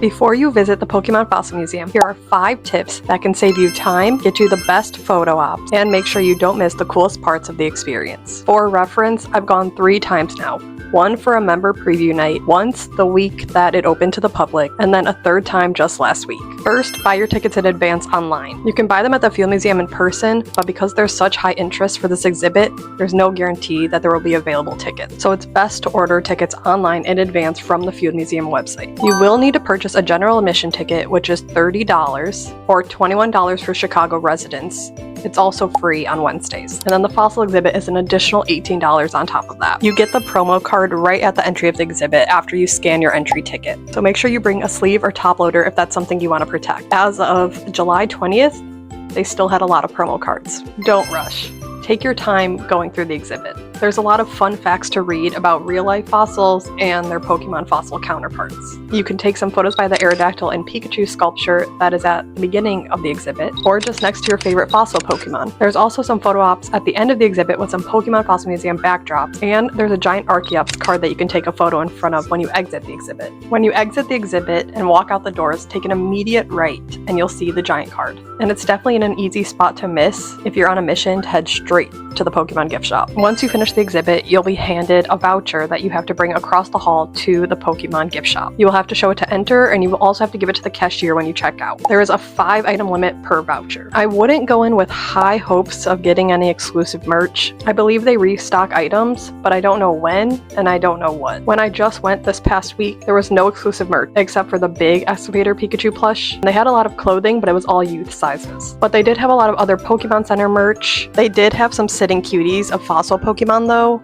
Before you visit the Pokemon Fossil Museum, here are 5 tips that can save you time, get you the best photo ops, and make sure you don't miss the coolest parts of the experience. For reference, I've gone 3 times now. One for a member preview night, once the week that it opened to the public, and then a 3rd time just last week. First, buy your tickets in advance online. You can buy them at the Field Museum in person, but because there's such high interest for this exhibit, there's no guarantee that there will be available tickets. So it's best to order tickets online in advance from the Field Museum website. You will need to purchase a general admission ticket, which is $30 or $21 for Chicago residents. It's also free on Wednesdays. And then the fossil exhibit is an additional $18 on top of that. You get the promo card right at the entry of the exhibit after you scan your entry ticket. So make sure you bring a sleeve or top loader if that's something you want to protect. As of July 20th, they still had a lot of promo cards. Don't rush. Take your time going through the exhibit. There's a lot of fun facts to read about real-life fossils and their Pokemon fossil counterparts. You can take some photos by the Aerodactyl and Pikachu sculpture that is at the beginning of the exhibit, or just next to your favorite fossil Pokemon. There's also some photo ops at the end of the exhibit with some Pokemon Fossil Museum backdrops, and there's a giant Archeops card that you can take a photo in front of when you exit the exhibit. When you exit the exhibit and walk out the doors, take an immediate right, and you'll see the giant card. And it's definitely in an easy spot to miss if you're on a mission to head straight to the Pokemon gift shop. Once you finish the exhibit, you'll be handed a voucher that you have to bring across the hall to the Pokemon gift shop. You will have to show it to enter, and you will also have to give it to the cashier when you check out. There is a 5-item limit per voucher. I wouldn't go in with high hopes of getting any exclusive merch. I believe they restock items, but I don't know when, and I don't know what. When I just went this past week, there was no exclusive merch except for the big Excavator Pikachu plush. They had a lot of clothing, but it was all youth sizes. But they did have a lot of other Pokemon Center merch. They did have some sitting cuties of fossil Pokemon though,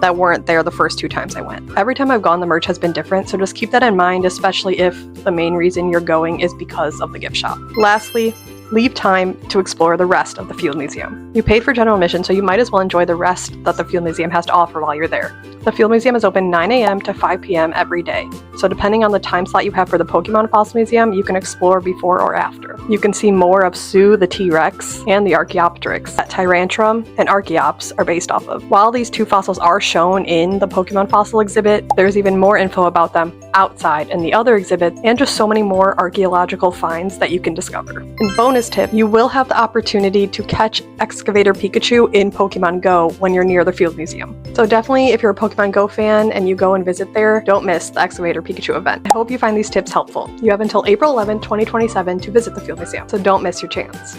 that weren't there the first 2 times I went. Every time I've gone, the merch has been different, so just keep that in mind, especially if the main reason you're going is because of the gift shop. Lastly, leave time to explore the rest of the Field Museum. You paid for general admission, so you might as well enjoy the rest that the Field Museum has to offer while you're there. The Field Museum is open 9 a.m. to 5 p.m. every day, so depending on the time slot you have for the Pokemon Fossil Museum, you can explore before or after. You can see more of Sue the T-Rex and the Archaeopteryx that Tyrantrum and Archeops are based off of. While these 2 fossils are shown in the Pokemon Fossil exhibit, there's even more info about them outside in the other exhibits, and just so many more archaeological finds that you can discover. And bonus tip, you will have the opportunity to catch Excavator Pikachu in Pokemon Go when you're near the Field Museum. So definitely, if you're a Pokemon Go fan and you go and visit there, don't miss the Excavator Pikachu event. I hope you find these tips helpful. You have until April 11, 2027 to visit the Field Museum, so don't miss your chance.